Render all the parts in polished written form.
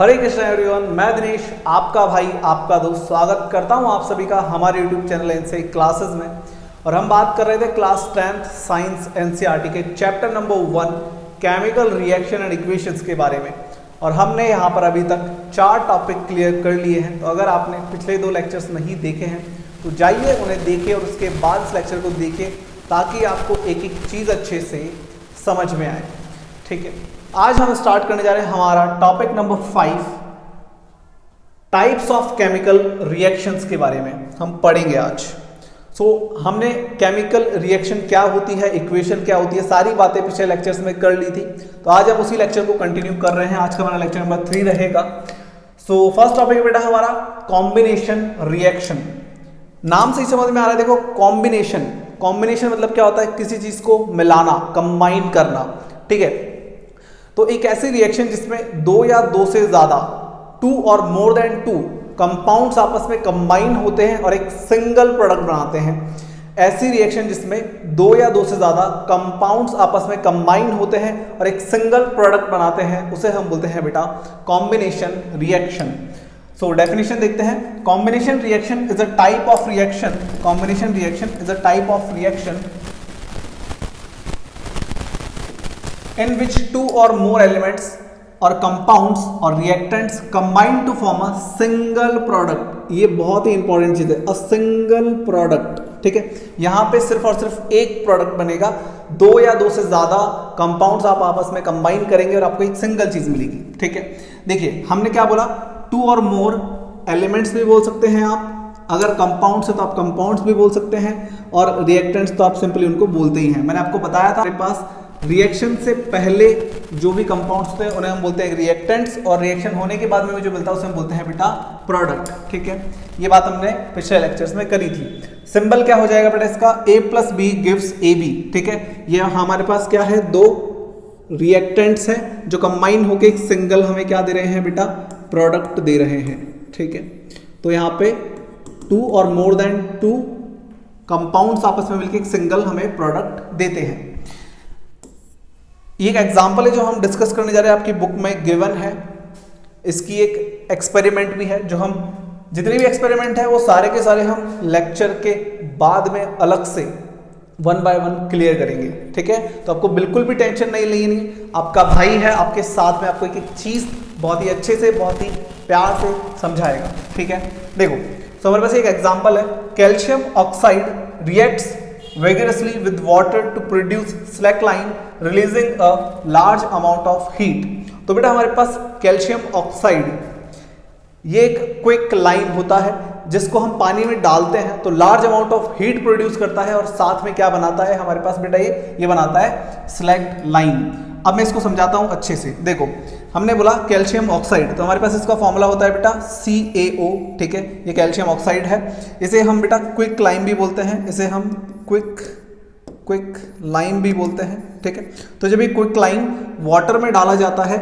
हरे Krishna everyone, मैं दिनेश आपका भाई आपका दोस्त स्वागत करता हूं आप सभी का हमारे YouTube चैनल एनसीई क्लासेस में। और हम बात कर रहे थे क्लास 10th साइंस एनसीईआरटी के chapter number 1 chemical reaction and equations के बारे में। और हमने यहां पर अभी तक 4 टॉपिक क्लियर कर लिए हैं। तो अगर आपने पिछले 2 लेक्चर्स नहीं देखे हैं तो जाइए उन्हें देखें और उसके बाद इस लेक्चर को देखें ताकि आपको एक एक चीज़ अच्छे से समझ में आए। ठीक है, आज हम स्टार्ट करने जा रहे हैं हमारा topic number 5 types of chemical reactions के बारे में हम पढ़ेंगे आज। हमने केमिकल रिएक्शन क्या होती है, इक्वेशन क्या होती है, सारी बातें पिछले लेक्चर्स में कर ली थी। तो आज हम उसी लेक्चर को कंटिन्यू कर रहे हैं। आज का हमारा लेक्चर नंबर 3 रहेगा। फर्स्ट टॉपिक बेटा हमारा कॉम्बिनेशन रिएक्शन। नाम से ही समझ में आ रहा है, देखो कॉम्बिनेशन मतलब क्या होता है, किसी चीज को मिलाना, कंबाइन करना। ठीक है, तो एक ऐसी रिएक्शन जिसमें 2 या 2 से ज्यादा 2 और मोर देन 2 कंपाउंड्स आपस में कंबाइन होते हैं और एक सिंगल प्रोडक्ट बनाते हैं। ऐसी रिएक्शन जिसमें 2 या 2 से ज्यादा कंपाउंड्स आपस में कंबाइन होते हैं और एक सिंगल प्रोडक्ट बनाते हैं, उसे हम बोलते हैं बेटा कॉम्बिनेशन रिएक्शन। डेफिनेशन देखते हैं। Combination reaction is a type of reaction. Combination reaction is a type of reaction in which 2 or more elements or compounds or reactants combine to form a single product। ये बहुत ही important चीज है, a single product। ठीक है, यहां पे सिर्फ और सिर्फ एक प्रोडक्ट बनेगा। 2 या 2 से ज्यादा कंपाउंड्स आप आपस में कंबाइन करेंगे और आपको एक सिंगल चीज मिलेगी। ठीक है, देखिए हमने क्या बोला, 2 और मोर एलिमेंट्स भी बोल सकते हैं आप, अगर कंपाउंड्स है तो आप कंपाउंड्स भी बोल सकते हैं, और रिएक्टेंट्स तो आप सिंपली उनको बोलते ही हैं। मैंने आपको बताया था, हमारे पास रिएक्शन से पहले जो भी कंपाउंड्स थे उन्हें हम बोलते हैं रिएक्टेंट्स, और रिएक्शन होने के बाद में जो मिलता है उसे हम बोलते हैं बेटा प्रोडक्ट। ठीक है, ये बात हमने पिछले लेक्चर्स में करी थी। सिंबल क्या हो जाएगा बेटा इसका, A+B गिव्स AB। ठीक है, ये हमारे पास क्या है, 2 रिएक्टेंट्स हैं जो कंबाइन होके एक सिंगल हमें क्या दे रहे हैं बेटा, प्रोडक्ट दे रहे हैं। ठीक है, तो यहाँ पे 2 और मोर देन 2 कंपाउंड्स आपस में मिलकर एक सिंगल हमें प्रोडक्ट देते हैं। एक एग्जाम्पल है जो हम डिस्कस करने जा रहे हैं, आपकी बुक में गिवन है। इसकी एक एक्सपेरिमेंट भी है, जो हम जितने भी एक्सपेरिमेंट है वो सारे के सारे हम लेक्चर के बाद में अलग से 1 बाय 1 क्लियर करेंगे। ठीक है, तो आपको बिल्कुल भी टेंशन नहीं लेनी, आपका भाई है आपके साथ में, आपको एक एक चीज बहुत ही अच्छे से, बहुत ही प्यार से समझाएगा। ठीक है, देखो हमारे पास एक एग्जाम्पल है, calcium oxide reacts vigorously with water to produce slackline releasing a large amount of heat। तो बेटा हमारे पास कैल्शियम ऑक्साइड ये एक क्विक लाइन होता है जिसको हम पानी में डालते हैं तो large amount of heat produce करता है, और साथ में क्या बनाता है हमारे पास बेटा, ये बनाता है स्लैक लाइन। अब मैं इसको समझाता हूं अच्छे से। देखो हमने बोला कैल्शियम ऑक्साइड, तो हमारे पास इसका फॉर्मूला होता है बेटा CaO। ठीक है, ये कैल्शियम ऑक्साइड है, इसे हम बेटा क्विक लाइन भी बोलते हैं, इसे हम क्विक लाइन भी बोलते हैं। ठीक है, तो जब ये क्विक लाइन वाटर में डाला जाता है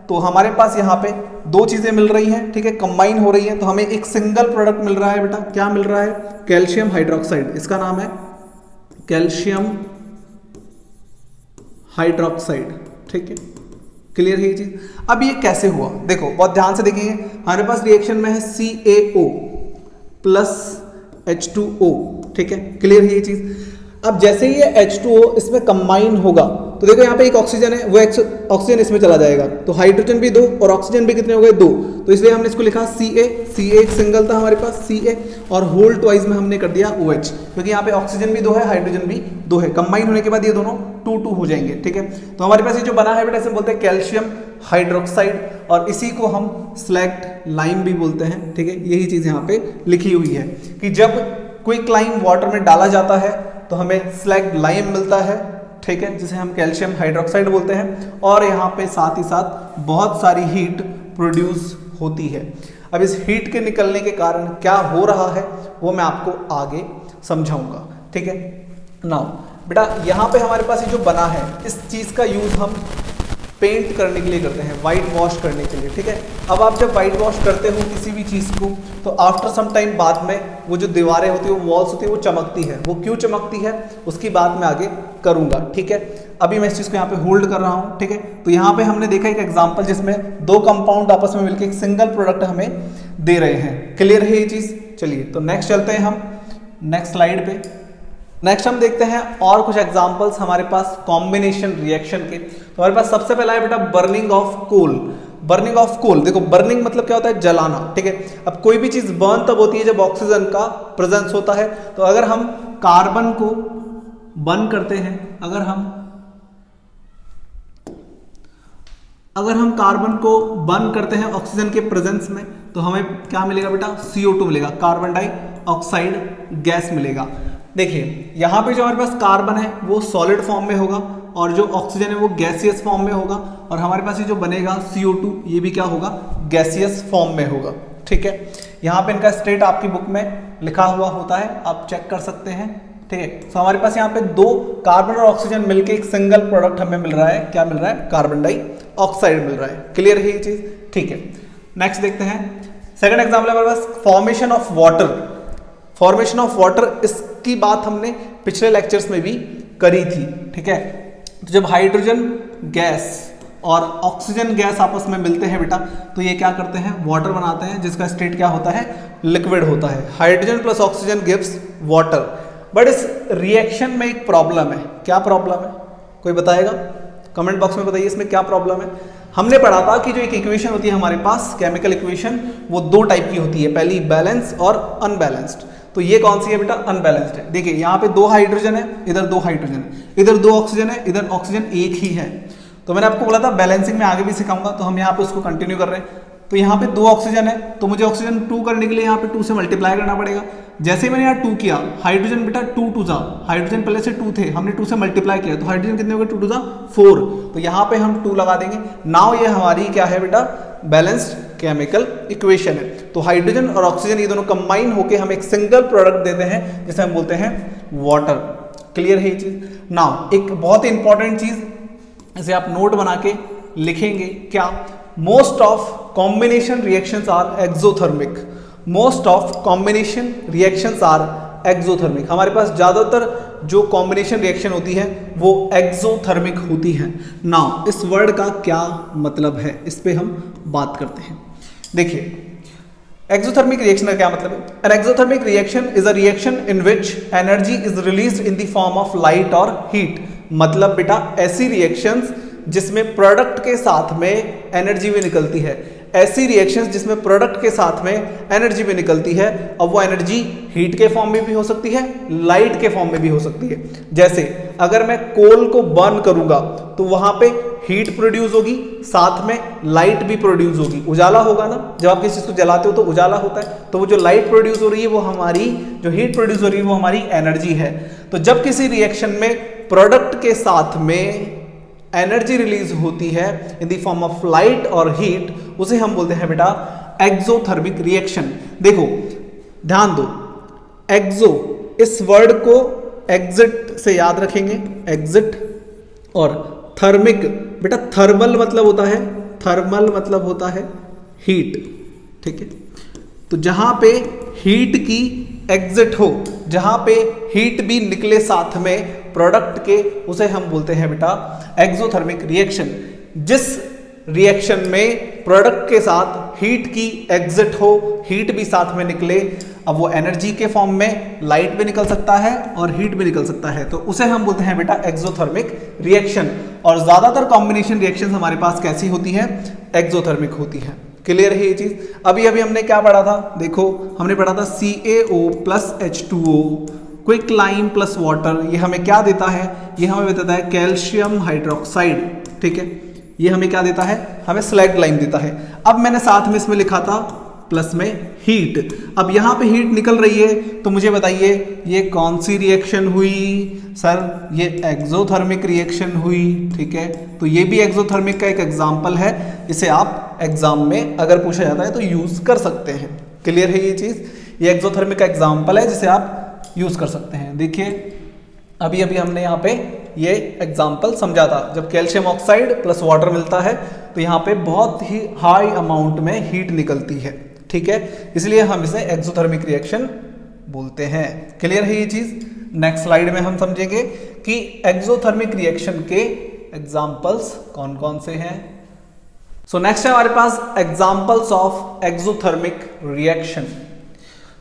तो हमारे पास यहाँ पे 2 चीजें मिल रही हैं। ठीक है, कंबाइन हो रही हैं, तो हमें एक सिंगल प्रोडक्ट मिल रहा है बेटा। क्या मिल रहा है, कैल्शियम हाइड्रोक्साइड, इसका नाम है कैल्शियम हाइड्रोक्साइड। ठीक है, क्लियर है ये चीज। अब ये कैसे हुआ, देखो बहुत ध्यान से देखेंगे। हमारे पास रिएक्शन में है CaO प्लस H2O। ठीक है, क्लियर है ये चीज। अब जैसे ही ये H2O इसमें कंबाइन होगा तो देखो यहाँ पे एक ऑक्सीजन है, वो ऑक्सीजन इसमें चला जाएगा, तो हाइड्रोजन भी 2 और ऑक्सीजन भी कितने हो गए, 2। तो इसलिए हमने इसको लिखा Ca एक सिंगल था हमारे पास Ca, और होल ट्वाइस में हमने कर दिया OH, क्योंकि यहाँ पे ऑक्सीजन भी 2 है, हाइड्रोजन भी 2 है। कंबाइन होने के बाद ये दोनों 2 हो जाएंगे। ठीक है, तो हमारे पास ये जो बना है बेटा इसे बोलते हैं कैल्शियम हाइड्रोक्साइड, और इसी को हम स्लैक्ड लाइम भी बोलते हैं। ठीक है, यही चीज यहाँ पे लिखी हुई है कि जब क्विक लाइम वाटर में डाला जाता है तो हमें स्लैक्ड लाइम मिलता है। ठीक है, जिसे हम कैल्शियम हाइड्रोक्साइड बोलते हैं, और यहाँ पे साथ ही साथ बहुत सारी हीट प्रोड्यूस होती है। अब इस हीट के निकलने के कारण क्या हो रहा है वो मैं आपको आगे समझाऊंगा। ठीक है, नाउ बेटा यहाँ पे हमारे पास ये जो बना है, इस चीज का यूज हम पेंट करने के लिए करते हैं, वाइट वॉश करने के लिए, ठीक है। अब आप जब वाइट वॉश करते हो किसी भी चीज़ को, तो आफ्टर सम टाइम बाद में वो जो दीवारें होती है, वो वॉल्स होती है, वो चमकती है। वो क्यों चमकती है उसकी बात मैं आगे करूंगा, ठीक है। अभी मैं इस चीज़ को यहाँ पे होल्ड कर रहा हूँ, ठीक है। तो यहाँ पे हमने देखा एक एग्जाम्पल जिसमें दो कंपाउंड आपस में मिलकर एक सिंगल प्रोडक्ट हमें दे रहे हैं। क्लियर है ये चीज़? चलिए तो नेक्स्ट चलते हैं हम नेक्स्ट स्लाइड पे। नेक्स्ट हम देखते हैं और कुछ एग्जांपल्स हमारे पास कॉम्बिनेशन रिएक्शन के। तो हमारे पास सबसे पहला है बेटा burning of coal. Burning of coal, देखो बर्निंग मतलब क्या होता है? जलाना, ठीक है। अब कोई भी चीज बर्न तब होती है जब ऑक्सीजन का प्रेजेंस होता है। तो अगर हम कार्बन को बर्न करते हैं, अगर हम कार्बन को बर्न करते हैं ऑक्सीजन के प्रेजेंस में, तो हमें क्या मिलेगा बेटा? CO2 मिलेगा, कार्बन डाइऑक्साइड गैस मिलेगा। देखिए यहाँ पे जो हमारे पास कार्बन है वो सॉलिड फॉर्म में होगा और जो ऑक्सीजन है वो गैसियस फॉर्म में होगा, और हमारे पास ये जो बनेगा CO2 ये भी क्या होगा? गैसियस फॉर्म में होगा, ठीक है। यहाँ पे इनका स्टेट आपकी बुक में लिखा हुआ होता है, आप चेक कर सकते हैं, ठीक है। तो हमारे पास यहाँ पे दो कार्बन और ऑक्सीजन मिलके एक सिंगल प्रोडक्ट हमें मिल रहा है। क्या मिल रहा है? कार्बन डाइऑक्साइड मिल रहा है। क्लियर है ये चीज? ठीक है। नेक्स्ट देखते हैं सेकंड एग्जाम्पल हमारे पास formation of water. Formation of water, इसकी बात हमने पिछले लेक्चर्स में भी करी थी, ठीक है। तो जब हाइड्रोजन गैस और ऑक्सीजन गैस आपस में मिलते हैं बेटा, तो ये क्या करते हैं? वाटर बनाते हैं, जिसका स्टेट क्या होता है? लिक्विड होता है। Hydrogen plus oxygen gives water. But इस रिएक्शन में एक प्रॉब्लम है। क्या प्रॉब्लम है? कोई बताएगा? कमेंट बॉक्स में बताइए इसमें क्या प्रॉब्लम है। हमने पढ़ा था कि जो एक इक्वेशन होती है हमारे पास, केमिकल इक्वेशन, वो दो टाइप की होती है, पहली बैलेंस और अनबैलेंस्ड। तो ये कौन सी है बेटा? अनबैलेंस्ड है। देखिए यहाँ पे दो हाइड्रोजन है, इधर दो हाइड्रोजन है, इधर दो ऑक्सीजन है, इधर ऑक्सीजन एक ही है। तो मैंने आपको बोला था बैलेंसिंग में आगे भी सिखाऊंगा, तो हम यहाँ पे उसको कंटिन्यू कर रहे हैं। तो यहाँ पे दो ऑक्सीजन है, तो मुझे ऑक्सीजन 2 करने के लिए यहाँ पे 2 से मल्टीप्लाई करना पड़ेगा। जैसे ही मैंने यहाँ 2 किया, हाइड्रोजन बेटा 2 टू जा, हाइड्रोजन पहले से 2 थे, हमने 2 से मल्टीप्लाई किया, तो हाइड्रोजन कितने हो गए? 2 टू जा 4। तो यहाँ पे हम 2 लगा देंगे। नाउ ये हमारी क्या है बेटा? बैलेंस्ड केमिकल इक्वेशन है। तो हाइड्रोजन और ऑक्सीजन ये दोनों कंबाइन होकर हम एक सिंगल प्रोडक्ट देते हैं, जिसे हम बोलते हैं वाटर। क्लियर है ये चीज? नाउ एक बहुत ही इंपॉर्टेंट चीज, इसे आप नोट बना के लिखेंगे। क्या? Most of combination reactions are exothermic. Most of combination reactions are exothermic. हमारे पास ज्यादातर जो कॉम्बिनेशन रिएक्शन होती है वो एक्सोथर्मिक होती है। नाउ इस वर्ड का क्या मतलब है, इस पे हम बात करते हैं। देखिए एक्सोथर्मिक रिएक्शन का क्या मतलब है? An exothermic reaction is a reaction in which energy is released in the form of light और हीट। मतलब बेटा ऐसी रिएक्शंस जिसमें प्रोडक्ट के साथ में एनर्जी भी निकलती है, ऐसी रिएक्शंस जिसमें प्रोडक्ट के साथ में एनर्जी भी निकलती है। अब वो एनर्जी हीट के फॉर्म में भी हो सकती है, लाइट के फॉर्म में भी हो सकती है। जैसे अगर मैं कोल को बर्न करूंगा तो वहां पे हीट प्रोड्यूस होगी, साथ में लाइट भी प्रोड्यूस होगी, उजाला होगा ना। जब आप किसी चीज को जलाते हो तो उजाला होता है, तो वो जो लाइट प्रोड्यूस हो रही है वो हमारी, जो हीट प्रोड्यूस हो रही है वो हमारी एनर्जी है। तो जब किसी रिएक्शन में प्रोडक्ट के साथ में एनर्जी रिलीज होती है in the form of light और हीट, उसे हम बोलते हैं बेटा एक्सोथर्मिक रिएक्शन। देखो ध्यान दो, एक्सो इस वर्ड को एग्जिट से याद रखेंगे, एग्जिट, और थर्मिक बेटा थर्मल मतलब होता है, थर्मल मतलब होता है हीट, ठीक है। तो जहां पे हीट की एग्जिट हो, जहां पे हीट भी निकले साथ में प्रोडक्ट के, उसे हम बोलते हैं बेटा एक्सोथर्मिक रिएक्शन। जिस रिएक्शन में प्रोडक्ट के साथ हीट की एग्जिट हो, हीट भी साथ में निकले, अब वो एनर्जी के फॉर्म में लाइट भी निकल सकता है और हीट भी निकल सकता है, तो उसे हम बोलते हैं बेटा एक्सोथर्मिक रिएक्शन। और ज्यादातर कॉम्बिनेशन रिएक्शंस हमारे पास कैसी होती है? एक्सोथर्मिक होती है। क्लियर है ये चीज? अभी अभी हमने क्या पढ़ा था? देखो हमने पढ़ा था CaO plus H2O quick lime plus water. ये हमें क्या देता है? ये हमें बताता है कैल्शियम हाइड्रोक्साइड, ठीक है। ये हमें क्या देता है? हमें स्लैग लाइम देता है। अब मैंने साथ में इसमें लिखा था प्लस में हीट। अब यहां पे हीट निकल रही है, तो मुझे बताइए ये कौन सी रिएक्शन हुई? सर ये एक्सोथर्मिक रिएक्शन हुई, ठीक है। तो ये भी एक्सोथर्मिक का एक एग्जाम्पल है, इसे आप एग्जाम में अगर पूछा जाता है तो यूज कर सकते हैं। क्लियर है ये चीज? ये एक्सोथर्मिक का एग्जाम्पल है जिसे आप यूज कर सकते हैं। देखिए अभी अभी हमने यहाँ पे ये एग्जाम्पल समझा था। जब कैल्शियम ऑक्साइड प्लस वाटर मिलता है तो यहाँ पे बहुत ही हाई अमाउंट में हीट निकलती है, ठीक है, इसलिए हम इसे एक्सोथर्मिक रिएक्शन बोलते हैं। क्लियर है ये चीज? नेक्स्ट स्लाइड में हम समझेंगे कि एक्सोथर्मिक रिएक्शन के एग्जाम्पल्स कौन कौन से हैं। सो नेक्स्ट है हमारे पास एग्जाम्पल्स ऑफ एक्सोथर्मिक रिएक्शन।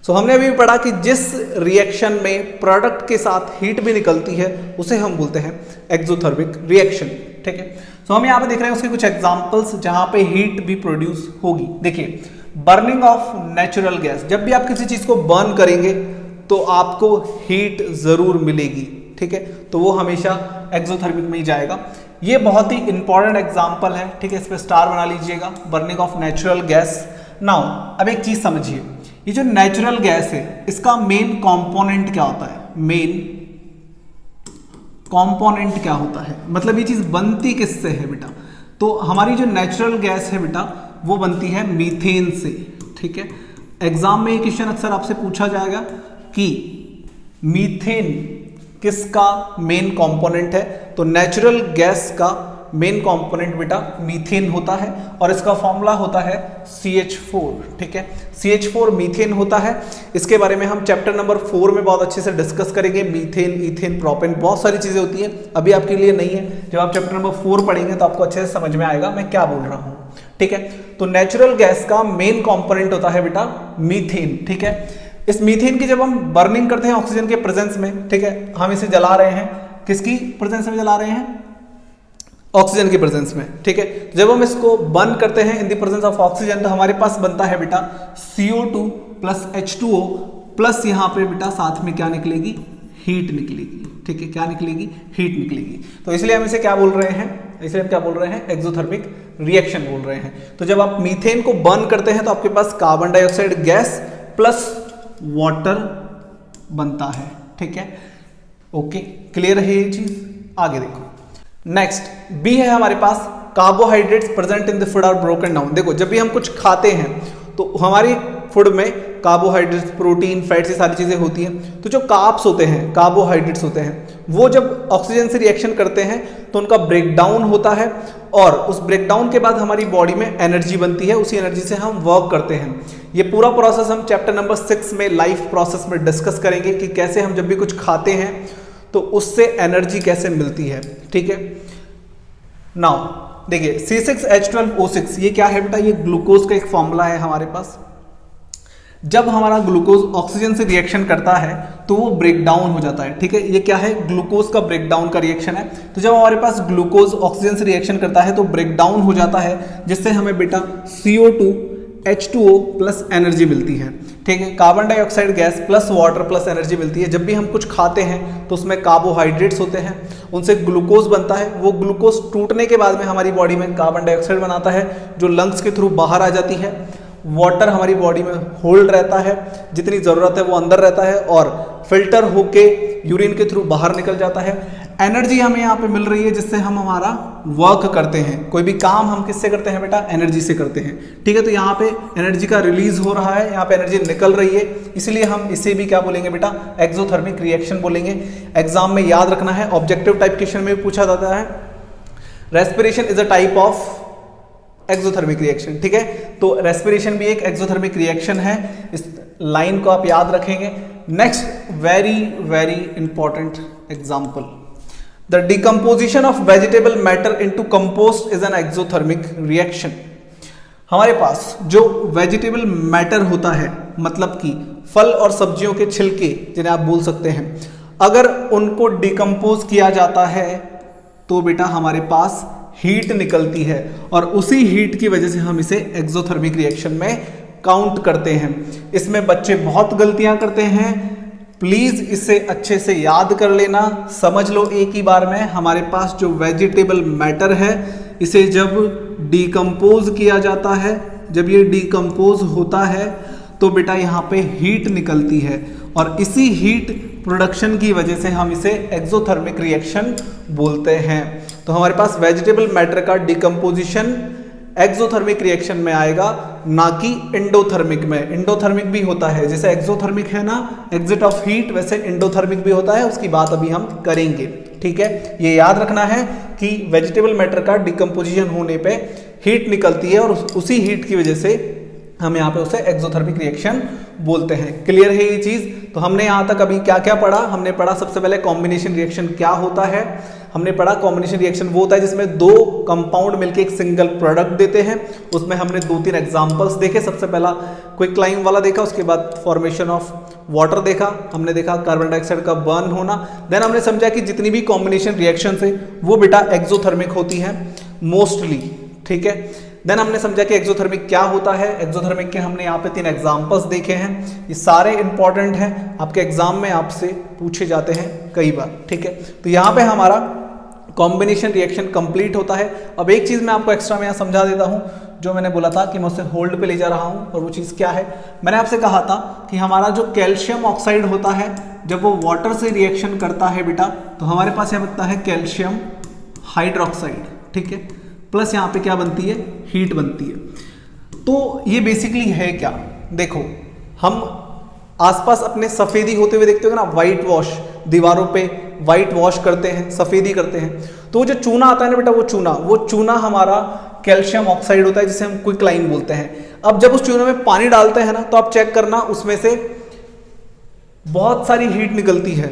सो हमने अभी पढ़ा कि जिस रिएक्शन में प्रोडक्ट के साथ हीट भी निकलती है उसे हम बोलते हैं एक्सोथर्मिक रिएक्शन, ठीक है। सो हम यहाँ पे देख रहे हैं उसके कुछ एग्जाम्पल्स जहां पे हीट भी प्रोड्यूस होगी। देखिए, बर्निंग ऑफ नेचुरल गैस, जब भी आप किसी चीज को बर्न करेंगे तो आपको हीट जरूर मिलेगी, ठीक है, तो वो हमेशा एक्सोथर्मिक में ही जाएगा। ये बहुत ही इंपॉर्टेंट एग्जांपल है, ठीक है, इस पे स्टार बना लीजिएगा, burning of natural gas. Now अब एक चीज समझिए, ये जो नेचुरल गैस है इसका मेन कंपोनेंट क्या होता है? मेन कंपोनेंट क्या होता है, मतलब ये चीज बनती किससे है बेटा? तो हमारी जो नेचुरल गैस है बेटा वो बनती है मीथेन से, ठीक है। एग्जाम में ये क्वेश्चन अक्सर आपसे पूछा जाएगा कि मीथेन किसका मेन कंपोनेंट है? तो नेचुरल गैस का मेन कंपोनेंट बेटा मीथेन होता है और इसका फॉर्मूला होता है CH4, ठीक है, CH4 मीथेन होता है। इसके बारे में हम चैप्टर नंबर 4 में बहुत अच्छे से डिस्कस करेंगे। मीथेन, ईथेन, प्रोपेन, बहुत सारी चीजें होती हैं, अभी आपके लिए नहीं है। जब आप चैप्टर नंबर 4 पढ़ेंगे तो आपको अच्छे से समझ में आएगा मैं क्या बोल रहा हूं, ठीक है। तो नेचुरल गैस का मेन कंपोनेंट होता है बेटा मीथेन, ठीक है। इस मीथेन की जब हम बर्निंग करते हैं ऑक्सीजन के प्रेजेंस में, ठीक है, हम इसे जला रहे हैं, किसकी प्रेजेंस में जला रहे हैं? ऑक्सीजन की प्रेजेंस में, ठीक है। जब हम इसको बर्न करते हैं in the presence of oxygen तो हमारे पास बनता है बेटा CO2 प्लस H2O प्लस यहाँ पे बेटा साथ में क्या निकलेगी? हीट निकलेगी, ठीक है, क्या निकलेगी? हीट निकलेगी। तो इसलिए हम इसे क्या बोल रहे हैं? इसलिए हम क्या बोल रहे हैं? एक्सोथर्मिक रिएक्शन बोल रहे हैं। तो जब आप मीथेन को बर्न करते हैं तो आपके पास carbon dioxide gas plus water बनता है, ठीक है, ओके, क्लियर है ये चीज? आगे देखो, नेक्स्ट बी है हमारे पास, carbohydrates present in the food are broken down. देखो, जब भी हम कुछ खाते हैं तो हमारी फूड में कार्बोहाइड्रेट्स, प्रोटीन, फैट्स, ये सारी चीजें होती हैं। तो जो कार्ब्स होते हैं, कार्बोहाइड्रेट्स होते हैं, वो जब ऑक्सीजन से रिएक्शन करते हैं तो उनका ब्रेकडाउन होता है और उस ब्रेकडाउन के बाद हमारी बॉडी में एनर्जी बनती है, उसी एनर्जी से हम वर्क करते हैं। ये पूरा प्रोसेस हम चैप्टर नंबर 6 में लाइफ प्रोसेस में डिस्कस करेंगे कि कैसे हम जब भी कुछ खाते हैं तो उससे एनर्जी कैसे मिलती है, ठीक है। नाउ देखिए, C6H12O6 ये क्या है बेटा? ये ग्लूकोज का एक फॉर्मूला है हमारे पास। जब हमारा ग्लूकोज ऑक्सीजन से रिएक्शन करता है तो वो ब्रेक डाउन हो जाता है, ठीक है। ये क्या है? ग्लूकोज का ब्रेक डाउन का रिएक्शन है। तो जब हमारे पास ग्लूकोज ऑक्सीजन से रिएक्शन करता है तो ब्रेक डाउन हो जाता है, जिससे हमें बेटा CO2 H2O प्लस एनर्जी मिलती है, ठीक है। Carbon dioxide gas plus water plus energy मिलती है। जब भी हम कुछ खाते हैं तो उसमें कार्बोहाइड्रेट्स होते हैं, उनसे ग्लूकोज बनता है। वो ग्लूकोज टूटने के बाद में हमारी बॉडी में कार्बन डाइऑक्साइड बनाता है जो लंग्स के थ्रू बाहर आ जाती है। वाटर हमारी बॉडी में होल्ड रहता है, जितनी ज़रूरत है वो अंदर रहता है और फिल्टर होके यूरिन के थ्रू बाहर निकल जाता है। एनर्जी हमें यहाँ पे मिल रही है जिससे हम हमारा वर्क करते हैं। कोई भी काम हम किससे करते हैं बेटा? एनर्जी से करते हैं, ठीक है। तो यहाँ पे एनर्जी का रिलीज हो रहा है, यहाँ पे एनर्जी निकल रही है, इसलिए हम इसे भी क्या बोलेंगे बेटा? एक्सोथर्मिक रिएक्शन बोलेंगे। एग्जाम में याद रखना है, ऑब्जेक्टिव टाइप क्वेश्चन में भी पूछा जाता है, respiration is a type of exothermic reaction, ठीक है। तो रेस्पिरेशन भी एक एक्सोथर्मिक रिएक्शन है, इस लाइन को आप याद रखेंगे। Next very very important example, the decomposition of vegetable matter into compost is an exothermic reaction. हमारे पास जो वेजिटेबल मैटर होता है, मतलब कि फल और सब्जियों के छिलके जिन्हें आप बोल सकते हैं, अगर उनको डिकम्पोज किया जाता है तो बेटा हमारे पास हीट निकलती है और उसी हीट की वजह से हम इसे एक्सोथर्मिक रिएक्शन में काउंट करते हैं। इसमें बच्चे बहुत गलतियां करते हैं, प्लीज इसे अच्छे से याद कर लेना, समझ लो एक ही बार में। हमारे पास जो वेजिटेबल मैटर है, इसे जब डिकम्पोज किया जाता है, जब ये डिकम्पोज होता है तो बेटा यहाँ पे हीट निकलती है और इसी हीट प्रोडक्शन की वजह से हम इसे एक्सोथर्मिक रिएक्शन बोलते हैं। तो हमारे पास वेजिटेबल मैटर का डिकम्पोजिशन एक्सोथर्मिक रिएक्शन में आएगा, ना कि एंडोथर्मिक में। एंडोथर्मिक भी होता है, जैसे एक्सोथर्मिक है ना एग्जिट ऑफ हीट, वैसे एंडोथर्मिक भी होता है, उसकी बात अभी हम करेंगे। ठीक है, ये याद रखना है कि वेजिटेबल मैटर का डिकम्पोजिशन होने पे हीट निकलती है और उसी हीट की वजह से हम यहाँ पे उसे एक्सोथर्मिक रिएक्शन बोलते हैं। क्लियर है ये चीज? तो हमने यहाँ तक अभी क्या क्या पढ़ा? हमने पढ़ा सबसे पहले कॉम्बिनेशन रिएक्शन क्या होता है। हमने पढ़ा कॉम्बिनेशन रिएक्शन वो होता है जिसमें दो कंपाउंड मिलकर एक सिंगल प्रोडक्ट देते हैं। उसमें हमने 2-3 एग्जांपल्स देखे। सबसे पहला क्विकलाइम वाला देखा, उसके बाद फॉर्मेशन ऑफ वाटर देखा, हमने देखा कार्बन डाइऑक्साइड का बर्न होना। देन हमने समझा कि जितनी भी कॉम्बिनेशन रिएक्शन है वो बेटा एक्सोथर्मिक होती है मोस्टली। ठीक है, देन हमने समझा कि एक्सोथर्मिक क्या होता है। एक्सोथर्मिक के हमने यहाँ पे 3 एग्जांपल्स देखे हैं, ये सारे इंपॉर्टेंट हैं, आपके एग्जाम में आपसे पूछे जाते हैं कई बार। ठीक है, तो यहाँ पे हमारा कॉम्बिनेशन रिएक्शन कंप्लीट होता है। अब एक चीज मैं आपको एक्स्ट्रा में यहाँ समझा देता हूँ, जो मैंने बोला था कि मैं उसे होल्ड पे ले जा रहा हूँ, और वो चीज़ क्या है? मैंने आपसे कहा था कि हमारा जो कैल्शियम ऑक्साइड होता है जब वो वाटर से रिएक्शन करता है बेटा, तो हमारे पास यहाँ बनता है कैल्शियम हाइड्रोक्साइड। ठीक है, प्लस यहाँ पे क्या बनती है? हीट बनती है। तो ये बेसिकली है क्या? देखो, हम आसपास अपने सफेदी होते हुए देखते हो ना, व्हाइट वॉश, दीवारों पे व्हाइट वॉश करते हैं, सफेदी करते हैं, तो वो जो चूना आता है ना बेटा, वो चूना हमारा कैल्शियम ऑक्साइड होता है, जिसे हम क्विकलाइन बोलते हैं। अब जब उस चूने में पानी डालते हैं ना, तो आप चेक करना उसमें से बहुत सारी हीट निकलती है।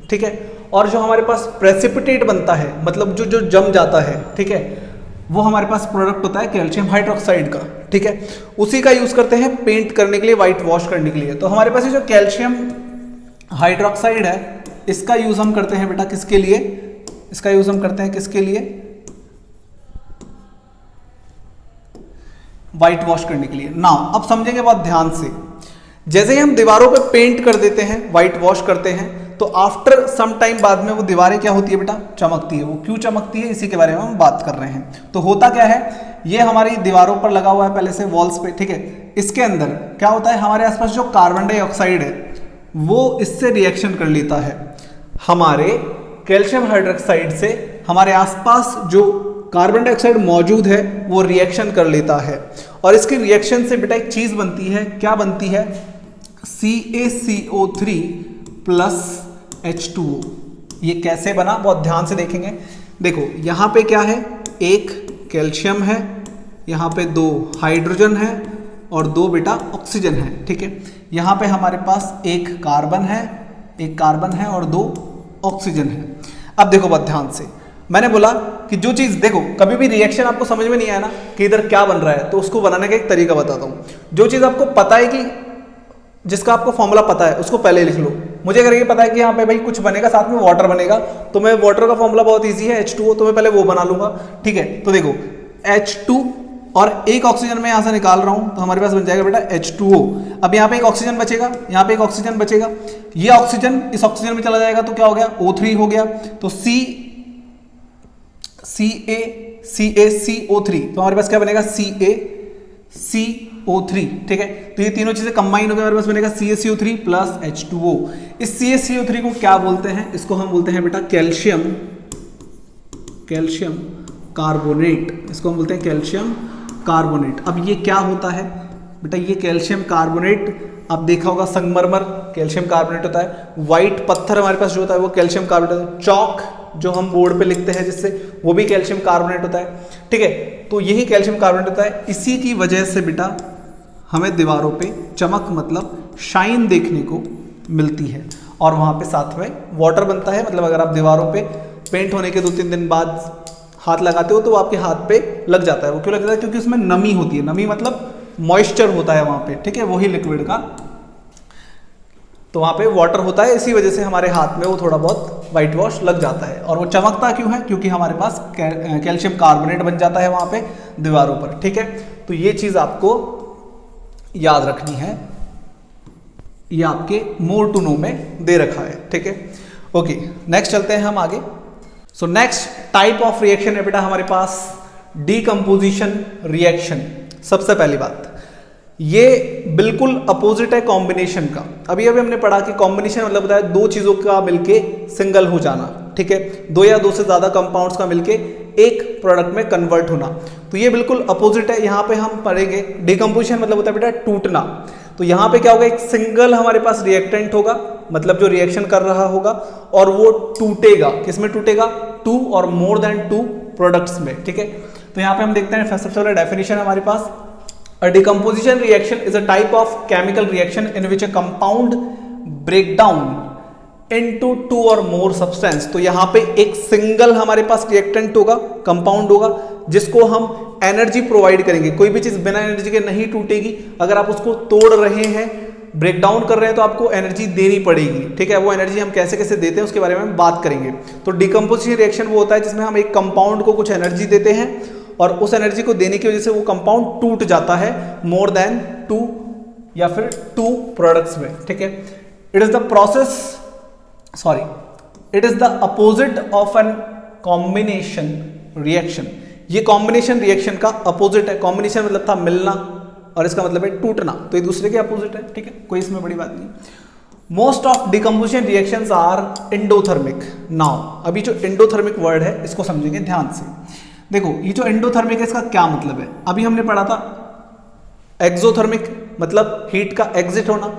ठीक है, और जो हमारे पास प्रेसिपिटेट बनता है, मतलब जो जो जम जाता है, ठीक है, वो हमारे पास प्रोडक्ट होता है कैल्शियम हाइड्रोक्साइड का। ठीक है, उसी का यूज करते हैं पेंट करने के लिए, व्हाइट वॉश करने के लिए। तो हमारे पास ये जो कैल्शियम हाइड्रोक्साइड है, इसका यूज हम करते हैं बेटा किसके लिए? इसका यूज हम करते हैं किसके लिए? व्हाइट वॉश करने के लिए। नाउ अब समझेंगे बात ध्यान से। जैसे ही हम दीवारों पे पेंट कर देते हैं, व्हाइट वॉश करते हैं, तो आफ्टर सम टाइम बाद में वो दीवारें क्या होती है बेटा? चमकती है। वो क्यों चमकती है, इसी के बारे में हम बात कर रहे हैं। तो होता क्या है, ये हमारी दीवारों पर लगा हुआ है पहले से, वॉल्स पे। ठीक है, इसके अंदर क्या होता है, हमारे आसपास जो कार्बन डाइऑक्साइड है वो इससे रिएक्शन कर लेता है। हमारे कैल्शियम हाइड्रोक्साइड से हमारे आसपास जो कार्बन डाइऑक्साइड मौजूद है वो रिएक्शन कर लेता है, और इसकी रिएक्शन से बेटा एक चीज बनती है। क्या बनती है? CaCO3 plus H2O। ये कैसे बना, बहुत ध्यान से देखेंगे। देखो यहाँ पे क्या है, एक कैल्शियम है, यहाँ पे 2 हाइड्रोजन है और 2 बेटा ऑक्सीजन है। ठीक है, यहाँ पे हमारे पास एक कार्बन है और 2 ऑक्सीजन है। अब देखो बहुत ध्यान से, मैंने बोला कि जो चीज, देखो कभी भी रिएक्शन आपको समझ में नहीं आया ना कि इधर क्या बन रहा है, तो उसको बनाने का एक तरीका बताता हूँ। जो चीज आपको पता है कि जिसका आपको फॉर्मूला पता है उसको पहले लिख लो। मुझे अगर ये पता है कि यहाँ पे भाई कुछ बनेगा, साथ में वाटर बनेगा, तो मैं वाटर का फॉर्मूला बहुत इजी है H2O, तो मैं पहले वो बना लूंगा। ठीक है, तो देखो H2 और एक ऑक्सीजन मैं यहाँ से निकाल रहा हूँ, तो हमारे पास बन जाएगा बेटा H2O। अब यहाँ पे एक ऑक्सीजन बचेगा, यहाँ पे एक ऑक्सीजन बचेगा, ये ऑक्सीजन इस ऑक्सीजन में चला जाएगा, तो क्या हो गया? O3 हो गया। तो CaCO3, तो हमारे पास क्या बनेगा? CaCO3। ठीक है, तो ये तीनों चीजें कंबाइन होकर हमारे पास बनेगा CaCO3 प्लस H2O। इस CaCO3 को क्या बोलते हैं? इसको हम बोलते हैं बेटा कैल्शियम कार्बोनेट। इसको हम बोलते हैं कैल्शियम कार्बोनेट। अब ये क्या होता है बेटा? ये कैल्शियम कार्बोनेट, आप देखा होगा संगमरमर कैल्शियम कार्बोनेट होता है, व्हाइट पत्थर हमारे पास जो होता है वो कैल्शियम कार्बोनेट होता है, चौक जो हम बोर्ड पे लिखते हैं जिससे, वो भी कैल्शियम कार्बोनेट होता है। ठीक है, तो यही कैल्शियम कार्बोनेट होता है। इसी की वजह से बेटा हमें दीवारों पे चमक मतलब शाइन देखने को मिलती है, और वहां पे साथ में वाटर बनता है। मतलब अगर आप दीवारों पे पेंट होने के 2-3 दिन बाद हाथ लगाते हो तो वो आपके हाथ पे लग जाता है। वो क्यों लग जाता है? क्योंकि उसमें नमी होती है। नमी मतलब मॉइस्चर होता है वहां पे। ठीक है, वही लिक्विड का, तो वहां पे वाटर होता है, इसी वजह से हमारे हाथ में वो थोड़ा बहुत व्हाइट वॉश लग जाता है। और वो चमकता क्यों है? क्योंकि हमारे पास कैल्शियम कार्बोनेट बन जाता है वहां पे दीवारों पर। ठीक है, तो ये चीज आपको याद रखनी है, ये आपके मोर टू नो में दे रखा है। ठीक है, ओके, नेक्स्ट चलते हैं हम आगे। So next type of reaction है बेटा हमारे पास डीकंपोजिशन रिएक्शन। सबसे पहली बात, ये बिल्कुल अपोजिट है कॉम्बिनेशन का। अभी हमने पढ़ा कि कॉम्बिनेशन मतलब बताया 2 चीजों का मिलके सिंगल हो जाना। ठीक है, 2 या 2 से ज्यादा कंपाउंड्स का मिलके एक प्रोडक्ट में कन्वर्ट होना। तो ये बिल्कुल अपोजिट है। यहाँ पे हम पढ़ेंगे डिकम्पोजिशन मतलब होता है बेटा टूटना। तो यहाँ पे क्या होगा, एक सिंगल हमारे पास रिएक्टेंट होगा, मतलब जो रिएक्शन कर रहा होगा, और वो टूटेगा। किसमें टूटेगा? 2 और मोर देन 2 प्रोडक्ट्स में। ठीक है, तो यहाँ पे हम देखते हैं सबसे पहले डेफिनेशन है हमारे पास, a decomposition reaction is a type of chemical reaction in which a compound break down into 2 और मोर सब्सटेंस। तो यहाँ पे एक सिंगल हमारे पास रिएक्टेंट होगा, कंपाउंड होगा, जिसको हम एनर्जी प्रोवाइड करेंगे। कोई भी चीज बिना एनर्जी के नहीं टूटेगी। अगर आप उसको तोड़ रहे हैं, ब्रेक डाउन कर रहे हैं, तो आपको एनर्जी देनी पड़ेगी। ठीक है, वो एनर्जी हम कैसे कैसे देते हैं उसके बारे में हम बात करेंगे। तो डिकम्पोजिशन रिएक्शन वो होता है जिसमें हम एक कंपाउंड को कुछ एनर्जी देते हैं और उस एनर्जी को देने की वजह से वो कंपाउंड टूट जाता है मोर देन 2 या फिर 2 प्रोडक्ट्स में। ठीक है, it is the process, sorry, it is the opposite of an combination reaction. ये कॉम्बिनेशन रिएक्शन का अपोजिट है। कॉम्बिनेशन मतलब था मिलना और इसका मतलब है टूटना, तो ये दूसरे के अपोजिट है। ठीक है, कोई इसमें बड़ी बात नहीं। Most of decomposition reactions are endothermic. Now अभी जो एंडोथर्मिक वर्ड है इसको समझेंगे ध्यान से। देखो, ये जो एंडोथर्मिक है इसका क्या मतलब है? अभी हमने पढ़ा था एक्सोथर्मिक मतलब हीट का एग्जिट होना,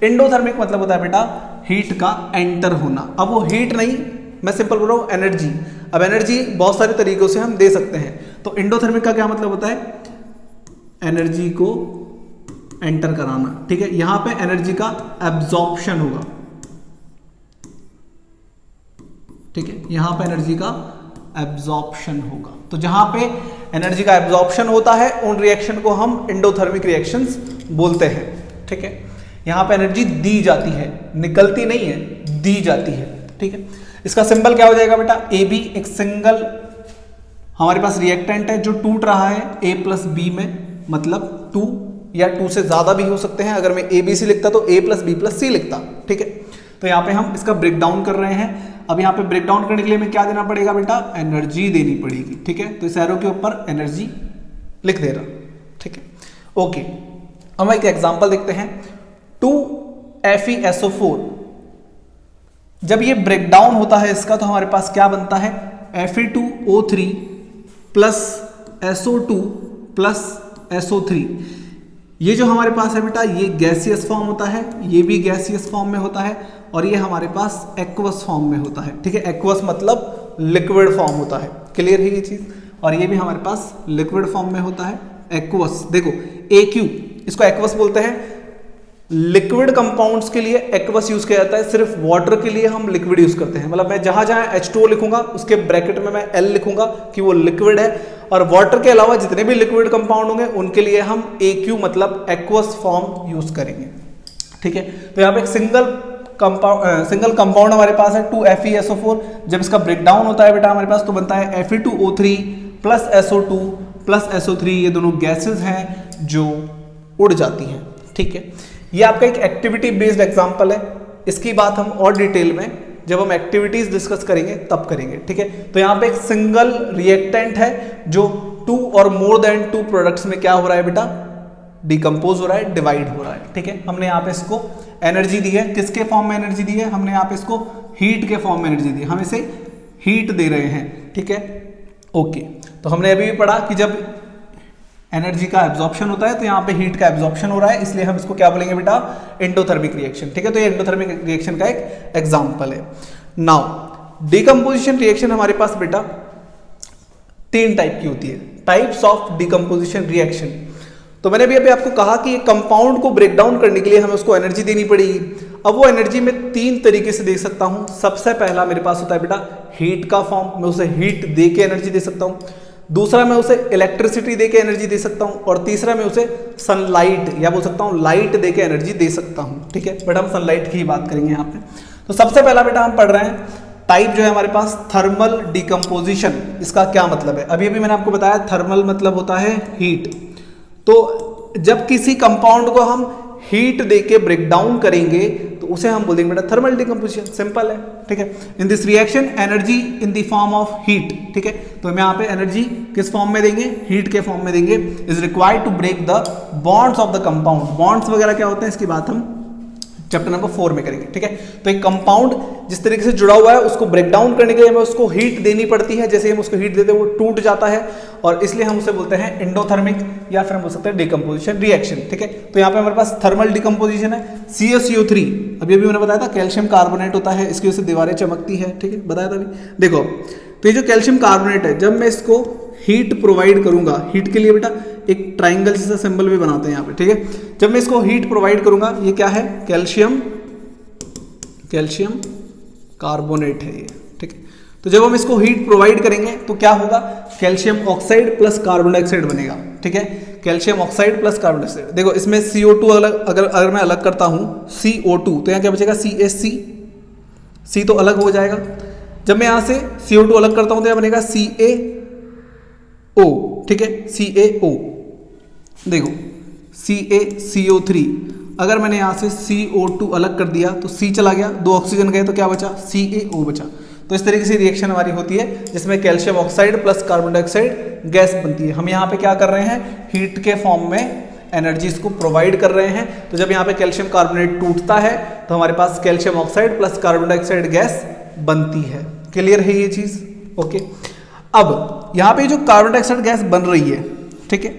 एंडोथर्मिक मतलब होता है बेटा हीट का एंटर होना। अब वो हीट नहीं, मैं सिंपल बोल रहा हूं एनर्जी। अब एनर्जी बहुत सारे तरीकों से हम दे सकते हैं। तो एंडोथर्मिक का क्या मतलब होता है? एनर्जी को एंटर कराना। ठीक है, यहां पे एनर्जी का एब्जॉर्प्शन होगा। ठीक है, यहां पे एनर्जी का एब्जॉर्प्शन होगा। तो जहां पे एनर्जी का एब्जॉर्प्शन होता है उन रिएक्शन को हम एंडोथर्मिक रिएक्शंस बोलते हैं। ठीक है, यहां पे एनर्जी दी जाती है, निकलती नहीं है, दी जाती है। ठीक है, इसका सिंबल क्या हो जाएगा बेटा? AB। एक सिंगल हमारे पास रिएक्टेंट है जो टूट रहा है A प्लस बी में, मतलब 2 या 2 से ज्यादा भी हो सकते हैं। अगर मैं ABC लिखता तो A plus B plus C लिखता। ठीक है, तो यहाँ पे हम इसका ब्रेक डाउन कर रहे हैं। अब यहाँ पे ब्रेक डाउन करने के लिए हमें क्या देना पड़ेगा बेटा? एनर्जी देनी पड़ेगी। ठीक है, तो इस एरो के ऊपर एनर्जी लिख दे रहा। ठीक है, ओके, हम एक एग्जांपल देखते हैं। 2FeSO4 जब ये ब्रेक डाउन होता है इसका, तो हमारे पास क्या बनता है? Fe2O3 plus SO2 plus SO3। ये जो हमारे पास है बेटा, ये गैसियस फॉर्म होता है, ये भी गैसियस फॉर्म में होता है, और ये हमारे पास एक्वस फॉर्म में होता है। ठीक है, एक्वस मतलब लिक्विड फॉर्म होता है। क्लियर है ये चीज? और ये भी हमारे पास लिक्विड फॉर्म में होता है, एक्वस। देखो AQ, इसको एक्वस बोलते हैं। लिक्विड कंपाउंड्स के लिए एक्वस यूज किया जाता है, सिर्फ वाटर के लिए हम लिक्विड यूज करते हैं। मतलब मैं जहां जहां H2O लिखूंगा उसके ब्रैकेट में मैं L लिखूंगा कि वो लिक्विड है, और वाटर के अलावा जितने भी लिक्विड कंपाउंड होंगे उनके लिए हम AQ मतलब एक्वस फॉर्म यूज करेंगे। ठीक है, तो यहाँ पे एक सिंगल कंपाउंड हमारे पास है 2FeSO4। जब इसका ब्रेकडाउन होता है बेटा हमारे पास, तो बनता है Fe2O3 plus SO2 plus SO3। ये दोनों गैसेज हैं जो उड़ जाती हैं। ठीक है, ये आपका एक एक्टिविटी बेस्ड एग्जांपल है। इसकी बात हम और डिटेल में जब हम एक्टिविटीज डिस्कस करेंगे तब करेंगे। ठीक है, तो यहाँ पे एक सिंगल रिएक्टेंट है जो 2 और मोर देन 2 प्रोडक्ट्स में क्या हो रहा है बेटा? डिकम्पोज हो रहा है, डिवाइड हो रहा है। ठीक है, हमने यहाँ पे इसको एनर्जी दी है। किसके फॉर्म में एनर्जी दी है? हमने यहाँ पे इसको हीट के फॉर्म में एनर्जी दी है। हम इसे हीट दे रहे हैं। ठीक है, ओके, तो हमने अभी भी पढ़ा कि जब एनर्जी का एब्जॉर्प्शन होता है तो यहाँ पे हीट का एब्जॉर्प्शन हो रहा है, इसलिए हम इसको क्या बोलेंगे बेटा? Endothermic reaction. ठीक है, तो ये एंडोथर्मिक रिएक्शन का एक एग्जांपल है। नाउ डिकम्पोजिशन रिएक्शन हमारे पास बेटा 3 टाइप की होती है, टाइप्स ऑफ डिकम्पोजिशन रिएक्शन। तो मैंने अभी आपको कहा कि एक कंपाउंड को ब्रेक डाउन करने के लिए हमें उसको एनर्जी देनी पड़ेगी। अब वो एनर्जी मैं 3 तरीके से दे सकता हूं। सबसे पहला मेरे पास होता है बेटा हीट का फॉर्म, मैं उसे हीट दे के एनर्जी दे सकता हूं। दूसरा मैं उसे इलेक्ट्रिसिटी दे के एनर्जी दे सकता हूं, और तीसरा मैं उसे सनलाइट या बोल सकता हूं लाइट दे के एनर्जी दे सकता हूं। ठीक है, बट हम सनलाइट की ही बात करेंगे यहाँ पे। तो सबसे पहला बेटा हम पढ़ रहे हैं टाइप जो है हमारे पास थर्मल डिकम्पोजिशन। इसका क्या मतलब है? अभी अभी मैंने आपको बताया थर्मल मतलब होता है हीट। तो जब किसी कंपाउंड को हम हीट देके ब्रेक डाउन करेंगे तो उसे हम बोलेंगे बेटा थर्मल डिकम्पोजिशन। सिंपल है। ठीक है, इन this reaction energy in the form of heat. ठीक है, तो हम यहाँ पे एनर्जी किस फॉर्म में देंगे? हीट के फॉर्म में देंगे। Is required to break the bonds of the compound. Bonds वगैरह क्या होते हैं इसकी बात हम चैप्टर नंबर 4 में करेंगे, ठीक है। तो एक कंपाउंड जिस तरीके से जुड़ा हुआ है उसको ब्रेक डाउन करने के लिए हमें उसको हीट देनी पड़ती है, जैसे हम उसको हीट देते हैं वो टूट जाता है, और इसलिए हम उसे बोलते हैं एंडोथर्मिक या फिर हम बोल सकते हैं डिकम्पोजिशन रिएक्शन, ठीक है। तो यहाँ पे हमारे पास थर्मल डिकम्पोजिशन है, CaCO3 अभी मैंने बताया था कैल्शियम कार्बोनेट होता है, इसकी वजह से दीवारें चमकती है, ठीक है, बताया था अभी। देखो तो ये जो कैल्शियम कार्बोनेट है, जब मैं इसको हीट प्रोवाइड करूंगा, हीट के लिए बेटा एक ट्राइंगल जैसा सिंबल भी बनाते हैं यहाँ पे, ठीक है। जब मैं इसको हीट प्रोवाइड करूंगा, ये क्या है, कैल्शियम कार्बोनेट है ये, ठीक है। तो जब हम इसको हीट प्रोवाइड करेंगे तो क्या होगा, calcium oxide plus carbon dioxide बनेगा, ठीक है। Calcium oxide plus carbon dioxide, देखो इसमें CO2 अलग, अगर मैं अलग करता हूं CO2 तो यहाँ क्या बचेगा, CaC, C तो अलग हो जाएगा। जब मैं यहाँ से CO2 अलग करता हूं तो यहाँ बनेगा CaO, ठीक है, CaO। देखो CaCO3, अगर मैंने यहाँ से CO2 अलग कर दिया तो C चला गया, 2 ऑक्सीजन गए तो क्या बचा, CaO बचा। तो इस तरीके से रिएक्शन हमारी होती है जिसमें calcium oxide plus carbon dioxide gas बनती है। हम यहाँ पे क्या कर रहे हैं, हीट के फॉर्म में एनर्जीज को प्रोवाइड कर रहे हैं। तो जब यहाँ पे कैल्शियम कार्बोनेट टूटता है तो हमारे पास calcium oxide plus carbon dioxide gas बनती है। क्लियर है ये चीज, ओके। अब यहाँ पे जो कार्बन डाइऑक्साइड गैस बन रही है, ठीक है,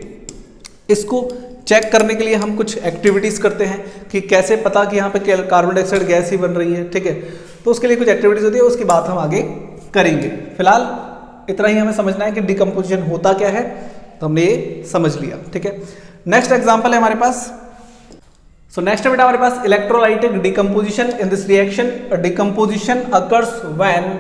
इसको चेक करने के लिए हम कुछ एक्टिविटीज करते हैं कि कैसे पता कि यहाँ पे कार्बन डाइऑक्साइड गैस ही बन रही है, ठीक है। तो उसके लिए कुछ एक्टिविटीज होती है, उसकी बात हम आगे करेंगे। फिलहाल इतना ही हमें समझना है कि डिकम्पोजिशन होता क्या है, तो हमने ये समझ लिया, ठीक है। नेक्स्ट एग्जांपल है हमारे पास, सो नेक्स्ट है बेटा हमारे पास electrolytic decomposition. In this reaction decomposition occurs when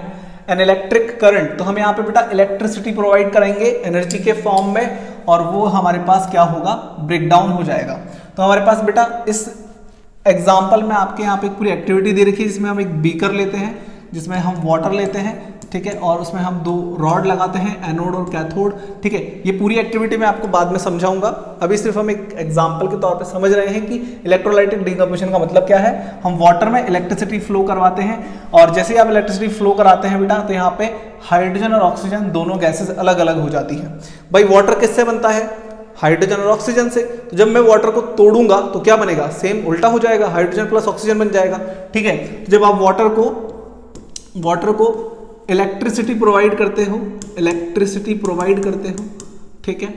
an electric current, तो हम यहाँ पे बेटा इलेक्ट्रिसिटी प्रोवाइड करेंगे एनर्जी के फॉर्म में, और वो हमारे पास क्या होगा, ब्रेक डाउन हो जाएगा। तो हमारे पास बेटा इस एग्जाम्पल में आपके यहाँ पे एक पूरी एक्टिविटी दे रखी है, जिसमें हम एक बीकर लेते हैं, जिसमें हम वाटर लेते हैं, ठीक है, और उसमें हम 2 रॉड लगाते हैं, एनोड और कैथोड, ठीक है। ये पूरी एक्टिविटी मैं आपको बाद में समझाऊंगा, अभी सिर्फ हम एक एग्जांपल के तौर पे समझ रहे हैं कि इलेक्ट्रोलाइटिक डिकम्पोजिशन का मतलब क्या है। हम वाटर में इलेक्ट्रिसिटी फ्लो करवाते हैं, और जैसे ही आप इलेक्ट्रिसिटी फ्लो कराते हैं बेटा, तो यहाँ पे हाइड्रोजन और ऑक्सीजन दोनों गैसेज अलग अलग हो जाती हैं। भाई वाटर किससे बनता है, हाइड्रोजन और ऑक्सीजन से। तो जब मैं वाटर को तोड़ूंगा तो क्या बनेगा, सेम उल्टा हो जाएगा, हाइड्रोजन प्लस ऑक्सीजन बन जाएगा, ठीक है। जब आप वाटर को इलेक्ट्रिसिटी प्रोवाइड करते हो, ठीक है,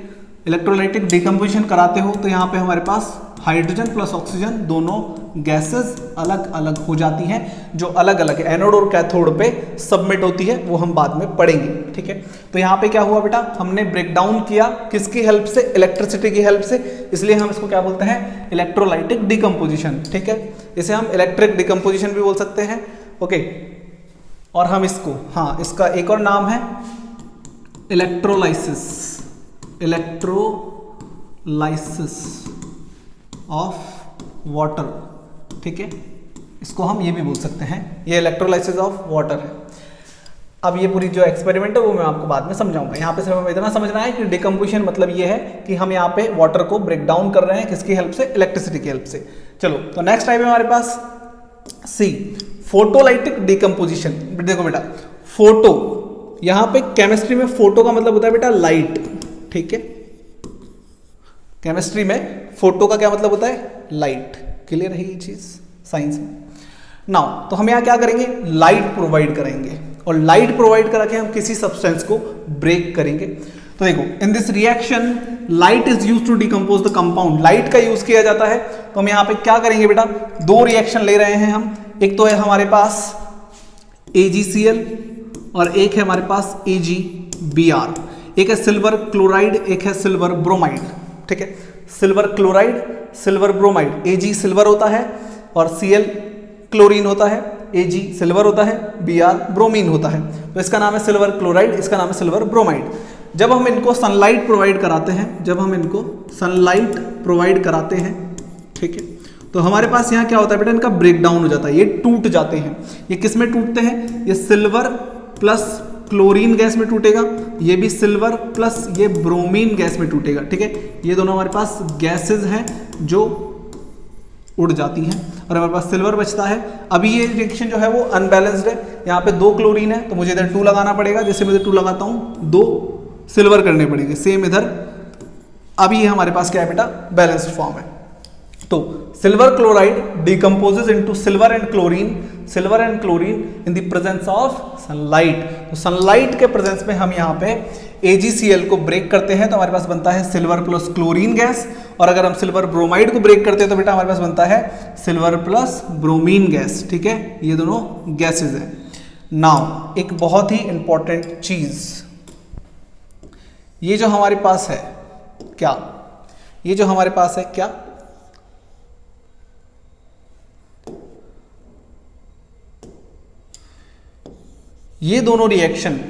इलेक्ट्रोलाइटिक डिकम्पोजिशन कराते हो, तो यहाँ पे हमारे पास हाइड्रोजन प्लस ऑक्सीजन दोनों गैसेस अलग अलग हो जाती हैं, जो अलग अलग एनोड और कैथोड पे सबमिट होती है, वो हम बाद में पढ़ेंगे, ठीक है। तो यहाँ पे क्या हुआ बेटा, हमने ब्रेक डाउन किया किसकी हेल्प से, इलेक्ट्रिसिटी की हेल्प से, इसलिए हम इसको क्या बोलते हैं, इलेक्ट्रोलाइटिक डिकम्पोजिशन, ठीक है। इसे हम इलेक्ट्रिक डिकम्पोजिशन भी बोल सकते हैं, ओके। और हम इसको, हाँ, इसका एक और नाम है इलेक्ट्रोलाइसिस ऑफ वाटर, ठीक है, इसको हम ये भी बोल सकते हैं, ये इलेक्ट्रोलाइसिस ऑफ वाटर है। अब ये पूरी जो एक्सपेरिमेंट है वो मैं आपको बाद में समझाऊंगा। यहाँ पे सिर्फ हमें इतना समझना है कि डिकम्पोजिशन मतलब ये है कि हम यहाँ पे वाटर को ब्रेक डाउन कर रहे हैं, किसकी हेल्प से, इलेक्ट्रिसिटी की हेल्प से। चलो, तो नेक्स्ट टाइप है हमारे पास सी, फोटोलाइटिक डिकम्पोजिशन। देखो बेटा, फोटो, यहाँ पे केमिस्ट्री में फोटो का मतलब होता है बेटा लाइट, ठीक है। केमिस्ट्री में फोटो का क्या मतलब होता है, लाइट। क्लियर है ये चीज साइंस में। नाउ तो हम यहाँ क्या करेंगे, लाइट प्रोवाइड करेंगे, और लाइट प्रोवाइड करा के हम किसी सब्सटेंस को ब्रेक करेंगे। तो देखो, in this reaction light is used to decompose the compound, light का यूज किया जाता है। तो हम यहाँ पे क्या करेंगे बेटा, 2 रिएक्शन ले रहे हैं हम, एक तो है हमारे पास AgCl और एक है हमारे पास AgBr, एक है सिल्वर क्लोराइड, एक है सिल्वर ब्रोमाइड, ठीक है। Silver chloride, silver bromide, Ag silver होता है और Cl क्लोरीन होता है, Ag सिल्वर होता है, Br ब्रोमीन होता है। तो इसका नाम है सिल्वर क्लोराइड, इसका नाम है सिल्वर ब्रोमाइड। जब हम इनको सनलाइट प्रोवाइड कराते हैं, ठीक है, तो हमारे पास यहाँ क्या होता है बेटा, इनका ब्रेक डाउन हो जाता है, ये टूट जाते हैं। ये किस में टूटते हैं, ये सिल्वर प्लस क्लोरीन गैस में टूटेगा, ये भी सिल्वर प्लस ये ब्रोमीन गैस में टूटेगा, ठीक है। ये दोनों हमारे पास गैसेज हैं जो उड़ जाती हैं, और हमारे पास सिल्वर बचता है। अभी ये रिएक्शन जो है वो अनबैलेंस्ड है, यहाँ पे 2 क्लोरीन है तो मुझे इधर 2 लगाना पड़ेगा, जैसे मैं इधर 2 लगाता हूँ 2 सिल्वर करने पड़ेंगे, सेम इधर। अभी ये हमारे पास क्या है बेटा, बैलेंस्ड फॉर्म है। तो silver chloride decomposes into silver and chlorine in the presence of sunlight. तो सनलाइट के प्रेजेंस में हम यहाँ पे AgCl को ब्रेक करते हैं तो हमारे पास बनता है सिल्वर प्लस क्लोरीन गैस, और अगर हम सिल्वर ब्रोमाइड को ब्रेक करते हैं तो बेटा हमारे पास बनता है सिल्वर प्लस ब्रोमीन गैस। ठीक है, ये दोनों गैसेज हैं। नाउ एक बहुत ही इंपॉर्टेंट चीज, ये जो हमारे पास है क्या, ये जो हमारे पास है क्या, ये दोनों रिएक्शन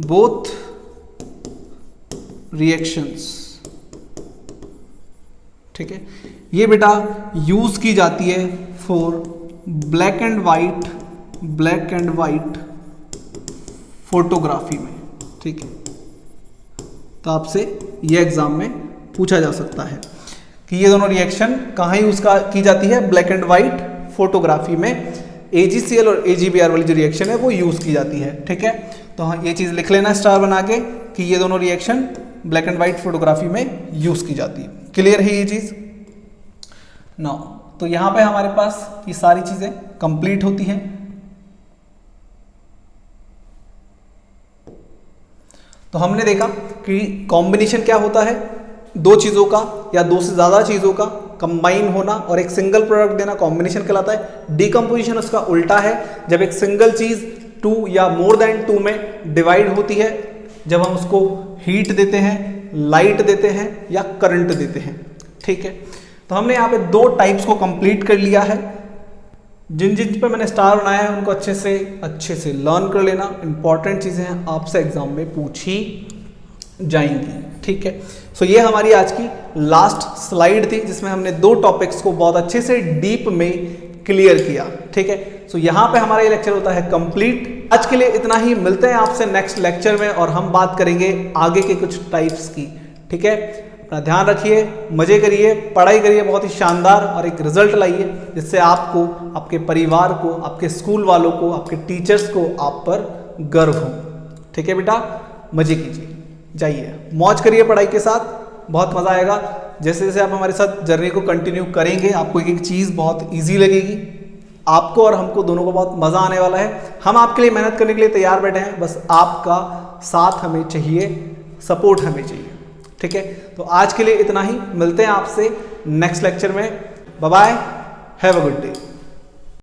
बोथ रिएक्शंस, ठीक है, ये बेटा यूज की जाती है for black and white photography में। ठीक है, तो आपसे ये एग्जाम में पूछा जा सकता है कि ये दोनों रिएक्शन कहाँ यूज की जाती है, ब्लैक एंड वाइट फोटोग्राफी में AgCl और AgBr वाली जो रिएक्शन है वो यूज की जाती है। ठीक है, तो हाँ ये चीज लिख लेना स्टार बना के कि ये दोनों reaction black and white photography में यूज की जाती है। क्लियर है ये चीज? नो, तो यहां पे हमारे पास ये सारी चीजें कंप्लीट होती हैं। तो हमने देखा कि कॉम्बिनेशन क्या होता है, दो चीजों का या दो से ज्यादा चीजों का कंबाइन होना और एक सिंगल प्रोडक्ट देना कॉम्बिनेशन कहलाता है। डिकम्पोजिशन उसका उल्टा है, जब एक सिंगल चीज 2 या मोर देन 2 में डिवाइड होती है, जब हम उसको हीट देते हैं, लाइट देते हैं या करंट देते हैं। ठीक है, तो हमने यहाँ पे दो टाइप्स को कंप्लीट कर लिया है। जिन जिन पे मैंने स्टार बनाया है उनको अच्छे से लर्न कर लेना, इंपॉर्टेंट चीजें हैं, आपसे एग्जाम में पूछी जाएंगी। ठीक है, सो ये हमारी आज की लास्ट स्लाइड थी जिसमें हमने दो टॉपिक्स को बहुत अच्छे से डीप में क्लियर किया। ठीक है, सो यहाँ पे हमारा ये लेक्चर होता है कंप्लीट। आज के लिए इतना ही, मिलते हैं आपसे नेक्स्ट लेक्चर में और हम बात करेंगे आगे के कुछ टाइप्स की। ठीक है, अपना ध्यान रखिए, मजे करिए, पढ़ाई करिए बहुत ही शानदार और एक रिजल्ट लाइए जिससे आपको, आपके परिवार को, आपके स्कूल वालों को, आपके टीचर्स को आप पर गर्व हो। ठीक है बेटा, मजे कीजिए, जाइए मौज करिए पढ़ाई के साथ, बहुत मजा आएगा। जैसे जैसे आप हमारे साथ जर्नी को कंटिन्यू करेंगे आपको एक एक चीज बहुत इजी लगेगी, आपको और हमको दोनों को बहुत मजा आने वाला है। हम आपके लिए मेहनत करने के लिए तैयार बैठे हैं, बस आपका साथ हमें चाहिए, सपोर्ट हमें चाहिए। ठीक है, तो आज के लिए इतना ही, मिलते हैं आपसे नेक्स्ट लेक्चर में। Bye bye, have a good day.